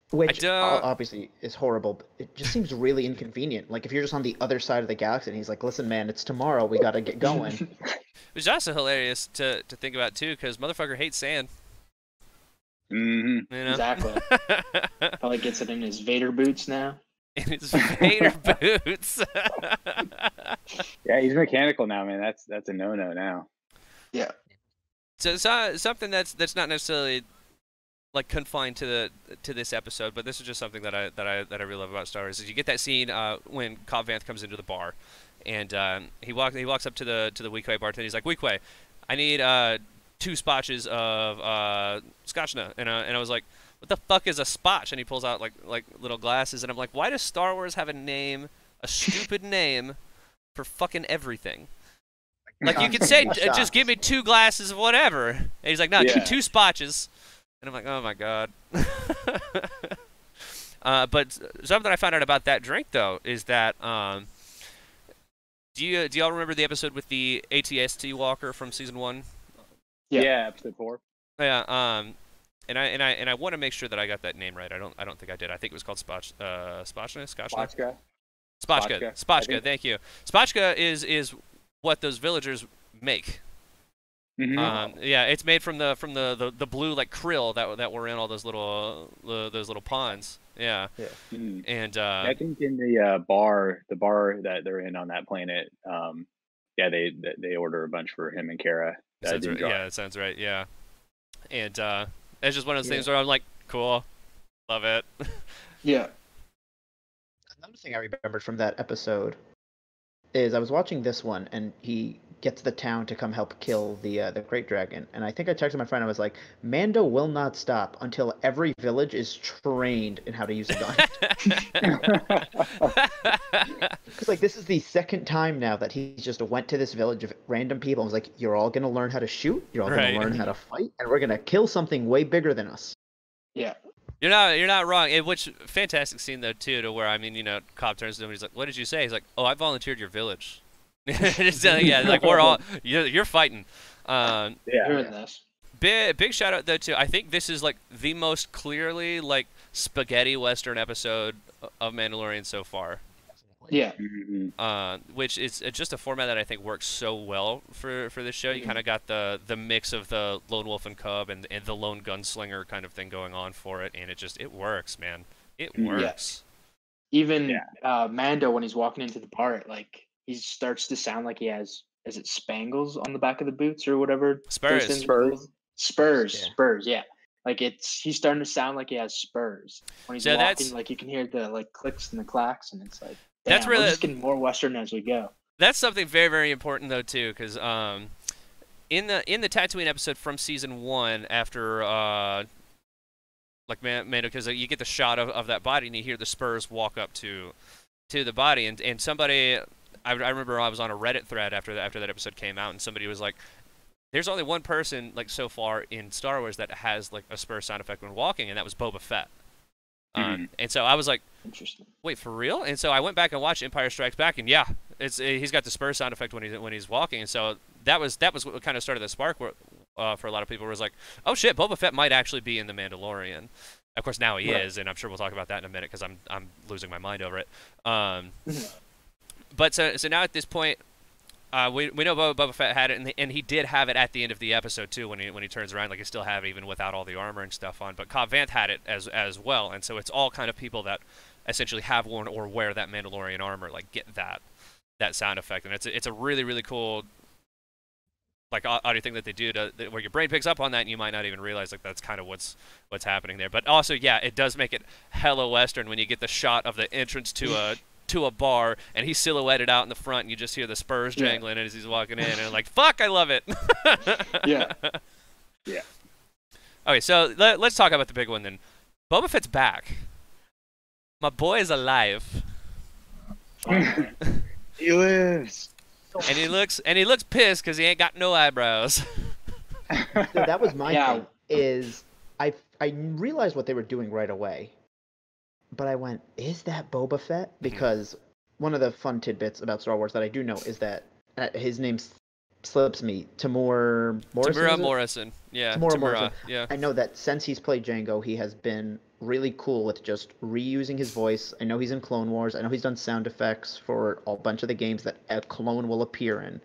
[SPEAKER 3] Which obviously is horrible, but it just seems really inconvenient. Like if you're just on the other side of the galaxy and he's like, listen, man, it's tomorrow. We got to get going.
[SPEAKER 1] Which is also hilarious to think about too, because motherfucker hates sand.
[SPEAKER 2] Exactly. Probably gets it in his Vader boots now.
[SPEAKER 1] In his Vader boots.
[SPEAKER 4] Yeah, he's mechanical now, man. That's a no-no now.
[SPEAKER 2] Yeah.
[SPEAKER 1] So something that's not necessarily like confined to this episode, but this is just something that I really love about Star Wars. Is you get that scene when Cobb Vanth comes into the bar, and he walks up to the Weequay bartender. He's like, Weequay, I need 2 spotches of Scotchna, and I was like, what the fuck is a spotch? And he pulls out like little glasses, and I'm like, why does Star Wars have a stupid name for fucking everything? Like you could say, just give me 2 glasses of whatever. And he's like, no, 2 spotches. And I'm like, oh my god. But something I found out about that drink though is that do y'all remember the episode with the ATST walker from season 1?
[SPEAKER 4] Yeah, episode 4.
[SPEAKER 1] Yeah. And I want to make sure that I got that name right. I don't think I did. I think it was called Spotchka. Spotchka. Thank you. Spotchka is what those villagers make. Yeah, it's made from the blue like krill that were in all those little ponds. Yeah. And
[SPEAKER 4] I think in the bar that they're in on that planet, yeah, they order a bunch for him and Kara.
[SPEAKER 1] Right. Yeah, that sounds right. Yeah. And it's just one of those things where I'm like, cool, love it.
[SPEAKER 2] Yeah.
[SPEAKER 3] Another thing I remembered from that episode is I was watching this one, and he gets the town to come help kill the Great Dragon. And I think I texted my friend, I was like, Mando will not stop until every village is trained in how to use a gun. Because like this is the second time now that he just went to this village of random people and was like, you're all going to learn how to shoot, you're all going to learn how to fight, and we're going to kill something way bigger than us.
[SPEAKER 2] Yeah.
[SPEAKER 1] You're not wrong. Which fantastic scene though too, to where Cobb turns to him and he's like, "What did you say?" He's like, "Oh, I volunteered your village." Yeah, like we're all you're fighting.
[SPEAKER 2] You're in this.
[SPEAKER 1] Big shout out though too. I think this is like the most clearly like spaghetti western episode of Mandalorian so far.
[SPEAKER 2] Yeah.
[SPEAKER 1] Which is just a format that I think works so well for this show. You kind of got the mix of the lone wolf and cub and the lone gunslinger kind of thing going on for it, and it works, man. It works.
[SPEAKER 2] Yeah. Even Mando, when he's walking into the bar, like he starts to sound like he has is it spangles on the back of the boots or whatever?
[SPEAKER 1] Spurs.
[SPEAKER 2] Those things are called? Spurs.
[SPEAKER 3] Yeah.
[SPEAKER 2] Spurs. Yeah. Like he's starting to sound like he has spurs when he's
[SPEAKER 1] So
[SPEAKER 2] walking.
[SPEAKER 1] that's-
[SPEAKER 2] Like you can hear the like clicks and the clacks, and it's like, damn,
[SPEAKER 1] That's really-
[SPEAKER 2] we're just getting more Western as we go.
[SPEAKER 1] That's something very, very important though too, because in the Tatooine episode from season 1, after like Mando, because you get the shot of that body and you hear the spurs walk up to the body, and somebody, I remember I was on a Reddit thread after that episode came out, and somebody was like, there's only one person like so far in Star Wars that has like a spur sound effect when walking, and that was Boba Fett. And so I was like,
[SPEAKER 2] Interesting.
[SPEAKER 1] wait, for real? And so I went back and watched Empire Strikes Back, and yeah, he's got the spur sound effect when he's walking, and so that was what kind of started the spark for a lot of people. Was like, oh shit, Boba Fett might actually be in the Mandalorian. Of course, now he is, and I'm sure we'll talk about that in a minute because I'm losing my mind over it. But so now at this point, we know Boba Fett had it, and he did have it at the end of the episode too when he turns around, like he still have it even without all the armor and stuff on. But Cobb Vanth had it as well, and so it's all kind of people that essentially have worn or wear that Mandalorian armor like get that sound effect, and it's a really, really cool like audio thing that they do where your brain picks up on that, and you might not even realize like that's kind of what's happening there. But also, yeah, it does make it hella Western when you get the shot of the entrance to a bar, and he's silhouetted out in the front, and you just hear the spurs jangling as he's walking in, and like, fuck, I love it.
[SPEAKER 2] Yeah.
[SPEAKER 1] Okay, so let's talk about the big one then. Boba Fett's back. My boy is alive.
[SPEAKER 4] He lives.
[SPEAKER 1] And he looks pissed because he ain't got no eyebrows.
[SPEAKER 3] So that was my
[SPEAKER 2] Yeah.
[SPEAKER 3] thing. Is I realized what they were doing right away, but I went, is that Boba Fett? Because one of the fun tidbits about Star Wars that I do know is that his name slips me. Tamura Morrison.
[SPEAKER 1] Tamura Morrison. Yeah.
[SPEAKER 3] Tamura Morrison.
[SPEAKER 1] Yeah.
[SPEAKER 3] I know that since he's played Jango, he has been really cool with just reusing his voice. I know he's in Clone Wars. I know he's done sound effects for a bunch of the games that a clone will appear in.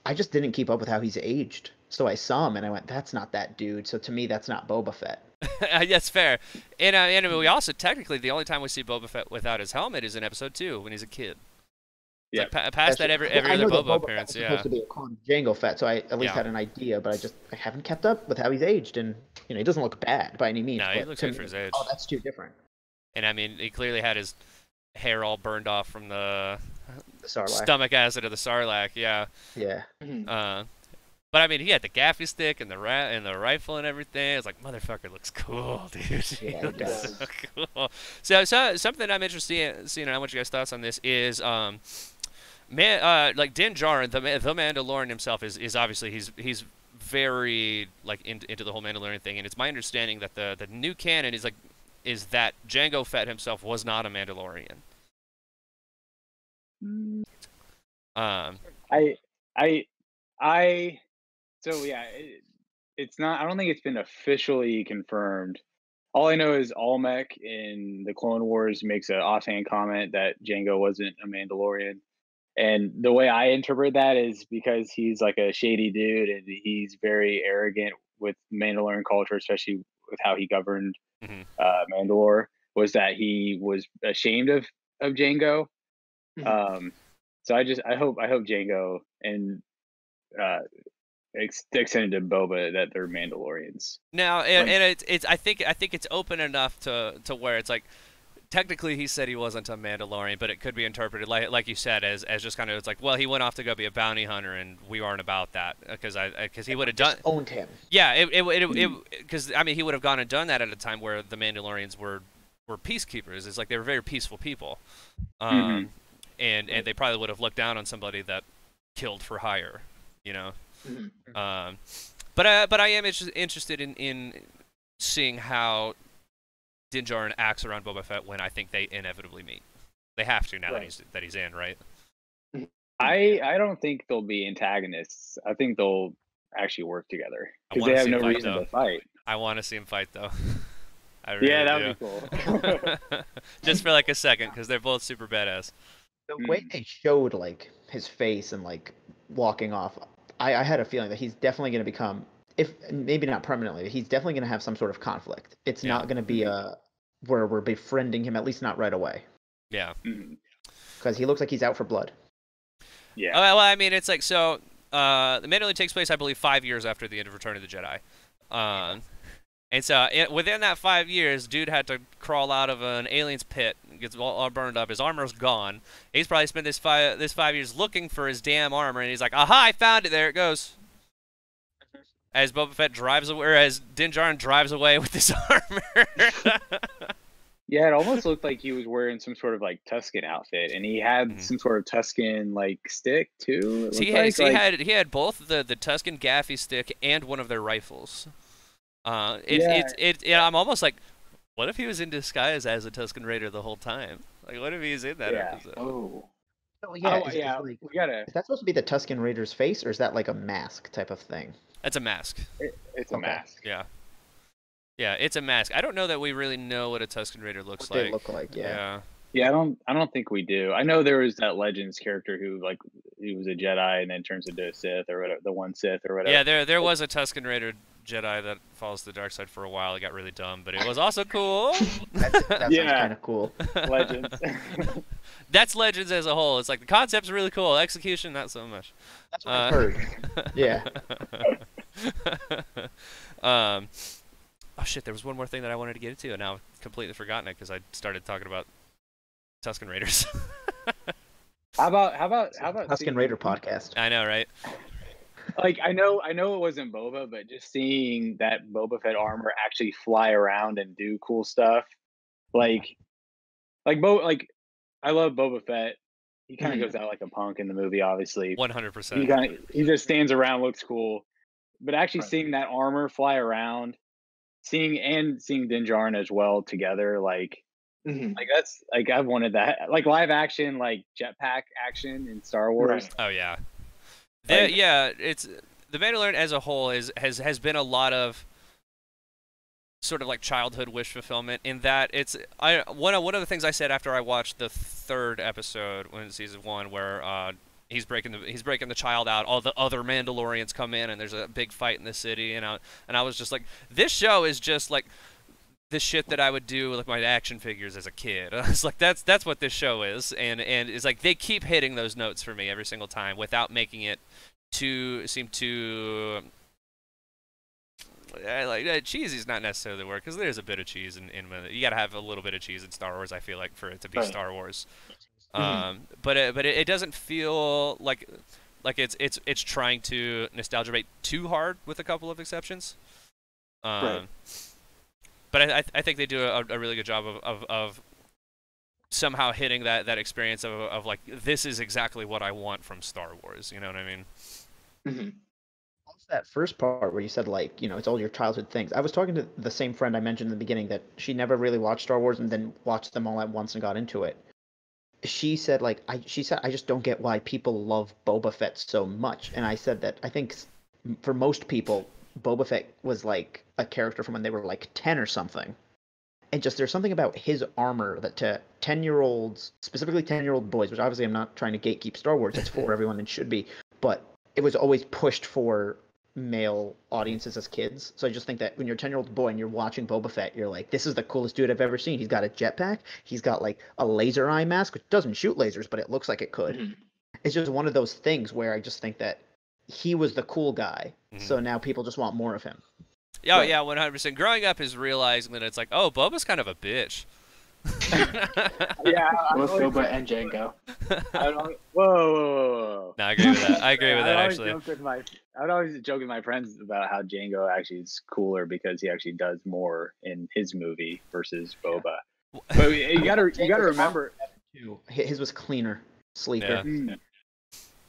[SPEAKER 3] I just didn't keep up with how he's aged. So I saw him and I went, that's not that dude. So to me, that's not Boba Fett.
[SPEAKER 1] That's fair. And we also, technically, the only time we see Boba Fett without his helmet is in Episode 2 when he's a kid.
[SPEAKER 4] Yeah.
[SPEAKER 1] Like, past that, every
[SPEAKER 3] I
[SPEAKER 1] other
[SPEAKER 3] know that
[SPEAKER 1] Boba
[SPEAKER 3] Fett
[SPEAKER 1] appearance,
[SPEAKER 3] was
[SPEAKER 1] yeah.
[SPEAKER 3] supposed to be a clone of Jango Fett, so I at least had an idea, but I haven't kept up with how he's aged, and he doesn't look bad by any means.
[SPEAKER 1] No, he
[SPEAKER 3] but
[SPEAKER 1] looks
[SPEAKER 3] to
[SPEAKER 1] good
[SPEAKER 3] me,
[SPEAKER 1] for his age.
[SPEAKER 3] Oh, that's too different.
[SPEAKER 1] And I mean, he clearly had his hair all burned off from the
[SPEAKER 3] Sarlacc.
[SPEAKER 1] stomach acid of the Sarlacc, yeah.
[SPEAKER 3] Yeah.
[SPEAKER 1] But I mean, he had the gaffy stick and the rifle and everything. It's like, motherfucker looks cool, dude.
[SPEAKER 3] Yeah,
[SPEAKER 1] He
[SPEAKER 3] it
[SPEAKER 1] looks
[SPEAKER 3] does.
[SPEAKER 1] so cool. So something I'm interested in seeing, and I want you guys' thoughts on this is, like Din Djarin, the Mandalorian himself is obviously he's very like into the whole Mandalorian thing, and it's my understanding that the new canon is that Jango Fett himself was not a Mandalorian.
[SPEAKER 4] So yeah, it's not. I don't think it's been officially confirmed. All I know is Olmec in the Clone Wars makes an offhand comment that Jango wasn't a Mandalorian, and the way I interpret that is because he's like a shady dude and he's very arrogant with Mandalorian culture, especially with how he governed Mandalore. Was that he was ashamed of Jango? So I hope Jango and extended to Boba that they're Mandalorians.
[SPEAKER 1] Now, and it's I think it's open enough to where it's like technically he said he wasn't a Mandalorian, but it could be interpreted like you said as just kind of it's like, well, he went off to go be a bounty hunter and we aren't about that because he would have done
[SPEAKER 3] Owned him.
[SPEAKER 1] Yeah, it because I mean he would have gone and done that at a time where the Mandalorians were peacekeepers. It's like they were very peaceful people. And they probably would have looked down on somebody that killed for hire, you know. But I am interested in seeing how Din Djarin acts around Boba Fett when I think they inevitably meet. They have to now that he's in, right?
[SPEAKER 4] I don't think they'll be antagonists. I think they'll actually work together because they have no reason to fight.
[SPEAKER 1] I want to see him fight though.
[SPEAKER 4] That would be cool.
[SPEAKER 1] Just for like a second, because they're both super badass.
[SPEAKER 3] The way they showed like his face and like walking off, I had a feeling that he's definitely going to become, if maybe not permanently, but he's definitely going to have some sort of conflict. It's not going to be where we're befriending him, at least not right away.
[SPEAKER 1] Yeah.
[SPEAKER 3] Because he looks like he's out for blood.
[SPEAKER 4] Yeah.
[SPEAKER 1] Well, I mean, it's like so. The Mandalorian takes place, I believe, 5 years after the end of Return of the Jedi. And so within that 5 years, dude had to crawl out of an alien's pit, gets all burned up. His armor's gone. He's probably spent this 5 years looking for his damn armor, and he's like, "Aha! I found it. There it goes." As Boba Fett drives away, or as Din Djarin drives away with this armor.
[SPEAKER 4] Yeah, it almost looked like he was wearing some sort of like Tusken outfit, and he had some sort of Tusken like stick too.
[SPEAKER 1] So he had both the Tusken Gaffy stick and one of their rifles. I'm almost like, what if he was in disguise as a Tusken Raider the whole time? Like, what if he's in that episode?
[SPEAKER 3] Oh,
[SPEAKER 4] yeah.
[SPEAKER 3] Like,
[SPEAKER 4] We gotta.
[SPEAKER 3] is that supposed to be the Tusken Raider's face, or is that like a mask type of thing?
[SPEAKER 1] That's a mask.
[SPEAKER 4] It's a mask.
[SPEAKER 1] Yeah. Yeah, it's a mask. I don't know that we really know what a Tusken Raider looks
[SPEAKER 3] What
[SPEAKER 1] like.
[SPEAKER 3] they look like, yeah.
[SPEAKER 4] Yeah, I don't think we do. I know there was that Legends character who like he was a Jedi and then turns into a Sith or whatever, the one Sith or whatever.
[SPEAKER 1] Yeah, there was a Tusken Raider Jedi that follows the dark side for a while. It got really dumb, but it was also cool.
[SPEAKER 3] That sounds kind of cool.
[SPEAKER 4] Legends.
[SPEAKER 1] That's Legends as a whole. It's like the concept's really cool. Execution, not so much.
[SPEAKER 3] That's what I've heard. Yeah.
[SPEAKER 1] Oh shit! There was one more thing that I wanted to get into, and now I've completely forgotten it because I started talking about Tusken Raiders.
[SPEAKER 4] How about
[SPEAKER 3] Tusken Raider podcast.
[SPEAKER 1] I know, right?
[SPEAKER 4] Like I know it wasn't Boba, but just seeing that Boba Fett armor actually fly around and do cool stuff, like I love Boba Fett. He kind of goes out like a punk in the movie, obviously.
[SPEAKER 1] 100%.
[SPEAKER 4] He just stands around, looks cool, but actually seeing that armor fly around, seeing Din Djarin as well together, like that's like I've wanted that, like live action, like jetpack action in Star Wars.
[SPEAKER 2] Right.
[SPEAKER 1] Oh yeah. It's the Mandalorian as a whole has been a lot of sort of like childhood wish fulfillment in that one of the things I said after I watched the 3rd episode in season 1 where he's breaking the child out, all the other Mandalorians come in and there's a big fight in the city, and I was just like, this show is just like the shit that I would do with my action figures as a kid. I was like, that's what this show is, and it's like they keep hitting those notes for me every single time without making it seem too like cheesy is not necessarily the word, because there's a bit of cheese in you gotta have a little bit of cheese in Star Wars, I feel like, for it to be Star Wars. But it doesn't feel like it's trying to nostalgia bait too hard, with a couple of exceptions. But I think they do a really good job of somehow hitting that experience of like, this is exactly what I want from Star Wars. You know what I mean?
[SPEAKER 3] Mm-hmm. That first part where you said, like, you know, it's all your childhood things. I was talking to the same friend I mentioned in the beginning that she never really watched Star Wars and then watched them all at once and got into it. She said, like, I just don't get why people love Boba Fett so much. And I said that I think for most people, Boba Fett was like a character from when they were like 10 or something. And just there's something about his armor that to 10-year-olds, specifically 10-year-old boys, which obviously I'm not trying to gatekeep Star Wars, it's for everyone and should be, but it was always pushed for male audiences as kids. So I just think that when you're a 10-year-old boy and you're watching Boba Fett, you're like, this is the coolest dude I've ever seen. He's got a jetpack. He's got like a laser eye mask, which doesn't shoot lasers, but it looks like it could. It's just one of those things where I just think that he was the cool guy. So now people just want more of him.
[SPEAKER 1] Yeah, yeah, 100%. Growing up is realizing that it's like, oh, Boba's kind of a bitch.
[SPEAKER 2] Yeah, both Boba and Jango.
[SPEAKER 4] Whoa.
[SPEAKER 1] No, I agree with that. I agree with that, actually.
[SPEAKER 4] I'd always joke with my friends about how Jango actually is cooler because he actually does more in his movie versus Boba. But you gotta remember,
[SPEAKER 3] his was cleaner, sleeker.
[SPEAKER 1] Yeah.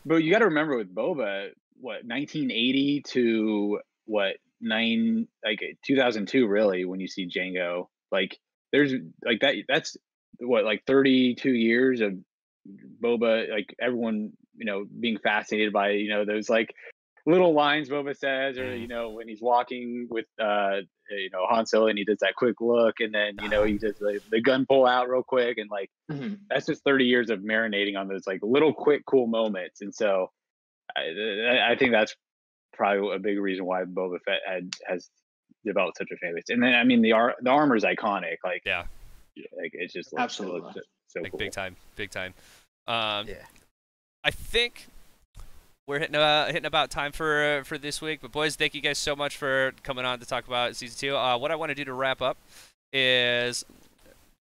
[SPEAKER 4] But you gotta remember with Boba, what, 1980 to what, 2002 really, when you see Jango, like there's like that's what, like 32 years of Boba, like everyone, you know, being fascinated by, you know, those like little lines Boba says, or, you know, when he's walking with you know, Han Solo and he does that quick look, and then, you know, he does the gun pull out real quick, and like that's just 30 years of marinating on those like little quick cool moments. And so I think that's probably a big reason why Boba Fett has developed such a fan base. And then I mean the armor is iconic, like like it's just
[SPEAKER 2] absolutely
[SPEAKER 4] so
[SPEAKER 1] like
[SPEAKER 4] cool.
[SPEAKER 1] big time.
[SPEAKER 3] Yeah.
[SPEAKER 1] I think we're hitting about time for this week. But boys, thank you guys so much for coming on to talk about season 2. What I want to do to wrap up is,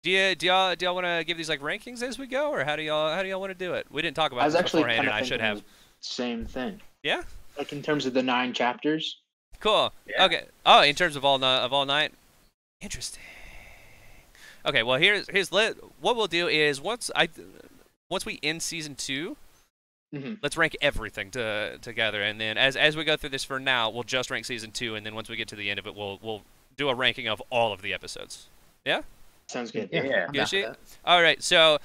[SPEAKER 1] do y'all want to give these like rankings as we go, or how do y'all want to do it? We didn't talk about this beforehand, and I should have.
[SPEAKER 2] Same thing.
[SPEAKER 1] Yeah.
[SPEAKER 2] Like in terms of the 9 chapters.
[SPEAKER 1] Cool.
[SPEAKER 4] Yeah.
[SPEAKER 1] Okay. Oh, in terms of all 9. Interesting. Okay. Well, here's what we'll do is once we end season 2. Let's rank everything together, and then as we go through this for now, we'll just rank season 2, and then once we get to the end of it, we'll do a ranking of all of the episodes. Yeah.
[SPEAKER 2] Sounds good.
[SPEAKER 4] Yeah.
[SPEAKER 1] Good shit. All right. So,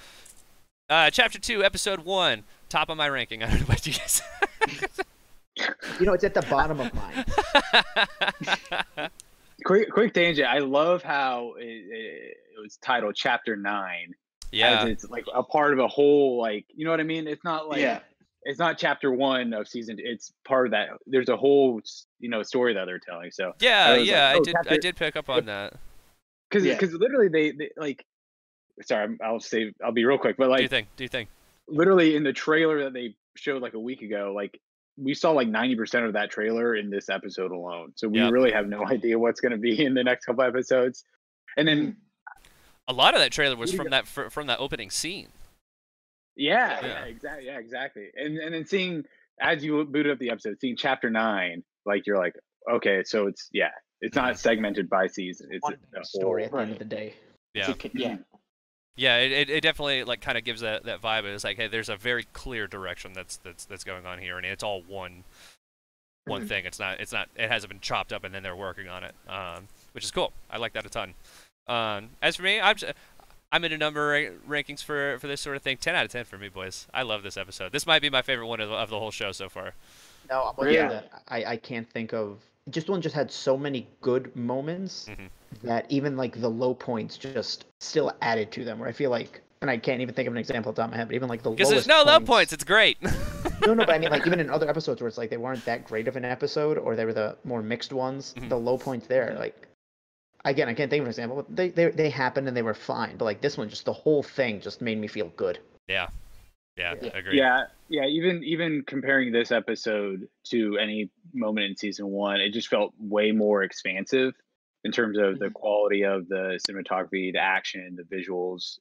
[SPEAKER 1] chapter 2, episode 1, top of my ranking. I don't know about you guys.
[SPEAKER 3] You know, it's at the bottom of mine.
[SPEAKER 4] Quick tangent. I love how it was titled Chapter 9.
[SPEAKER 1] Yeah.
[SPEAKER 4] As it's like a part of a whole, like, you know what I mean? It's not like it's not chapter 1 of season 2. It's part of that. There's a whole, story that they're telling. So
[SPEAKER 1] I did pick up on that.
[SPEAKER 4] Because literally they like, sorry, I'll be real quick, but like,
[SPEAKER 1] do you think?
[SPEAKER 4] Literally in the trailer that they showed like a week ago, like we saw like 90% of that trailer in this episode alone. So we really have no idea what's going to be in the next couple episodes. And then
[SPEAKER 1] a lot of that trailer was from that opening scene.
[SPEAKER 4] Yeah, exactly. And then seeing, as you booted up the episode, seeing chapter 9, like you're like, okay, so it's not segmented by season. It's a
[SPEAKER 3] story at the end of the day.
[SPEAKER 1] Yeah. Yeah, it definitely like kind of gives that vibe. It's like, hey, there's a very clear direction that's going on here, and it's all one thing. It hasn't been chopped up and then they're working on it, which is cool. I like that a ton. As for me, I'm in a number rankings for this sort of thing. 10 out of 10 for me, boys. I love this episode. This might be my favorite one of the whole show so far.
[SPEAKER 3] No, I'm with you that I can't think of. One just had so many good moments that even like the low points just still added to them. Where I feel like, and I can't even think of an example off the top of my head, but even like the lowest.
[SPEAKER 1] Because there's no low points. It's great.
[SPEAKER 3] No, but I mean like even in other episodes where it's like they weren't that great of an episode, or they were the more mixed ones. The low points there, like. Again, I can't think of an example, but they happened and they were fine. But like this one, just the whole thing just made me feel good.
[SPEAKER 1] Yeah, I agree.
[SPEAKER 4] Yeah. Even comparing this episode to any moment in season 1, it just felt way more expansive in terms of the quality of the cinematography, the action, the visuals.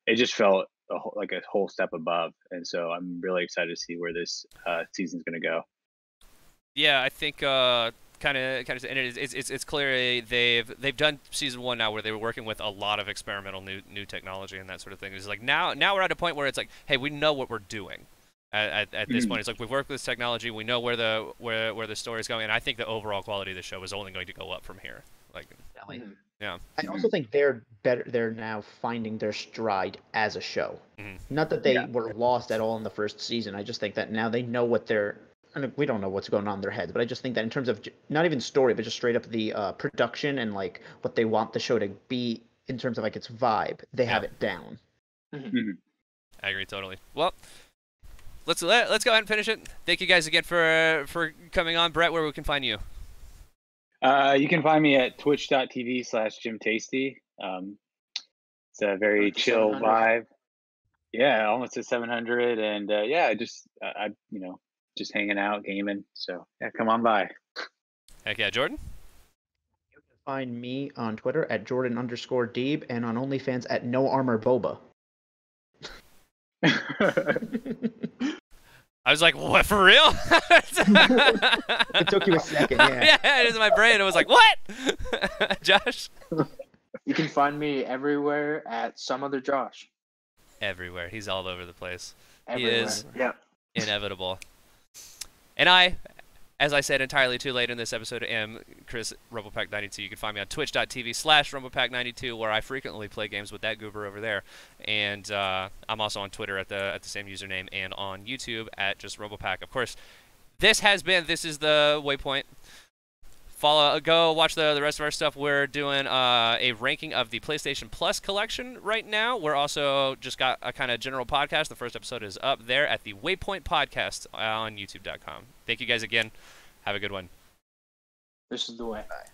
[SPEAKER 4] It just felt like a whole step above, and so I'm really excited to see where this season's going to go.
[SPEAKER 1] Yeah, I think. Kind of, and it's clear they've done season 1 now where they were working with a lot of experimental new technology and that sort of thing. It's like now we're at a point where it's like, hey, we know what we're doing at this point. It's like we've worked with this technology, we know where the story's going, and I think the overall quality of the show is only going to go up from here. Like, yeah.
[SPEAKER 3] I also think they're better. They're now finding their stride as a show. Not that they were lost at all in the first season. I just think that now they know what they're. And we don't know what's going on in their heads, but I just think that in terms of not even story, but just straight up the production and like what they want the show to be in terms of like its vibe, they have it down.
[SPEAKER 1] I agree totally. Well, let's go ahead and finish it. Thank you guys again for coming on. Bret, where we can find you?
[SPEAKER 4] You can find me at twitch.tv/JimTasty. It's a very chill vibe. Yeah, almost to 700, and just hanging out, gaming. So yeah, come on by.
[SPEAKER 1] Heck yeah, Jordan.
[SPEAKER 3] You can find me on Twitter at Jordan_Deeb and on OnlyFans at NoArmorBoba.
[SPEAKER 1] I was like, what, for real?
[SPEAKER 3] It took you a second, yeah.
[SPEAKER 1] Yeah, it is in my brain. It was like, what? Josh?
[SPEAKER 2] You can find me everywhere at some other Josh.
[SPEAKER 1] Everywhere. He's all over the place.
[SPEAKER 2] Everywhere.
[SPEAKER 1] He is
[SPEAKER 2] Yep.
[SPEAKER 1] inevitable. And I, as I said entirely too late in this episode, am Chris RumblePack92. You can find me on twitch.tv/RumblePack92, where I frequently play games with that goober over there. And I'm also on Twitter at the same username, and on YouTube at just RumblePack. Of course, this is the Waypoint. Go watch the rest of our stuff. We're doing a ranking of the PlayStation Plus collection right now. We're also just got a kind of general podcast. The first episode is up there at the WayPoint Podcast on YouTube.com. Thank you guys again. Have a good one.
[SPEAKER 2] This is the way. Bye.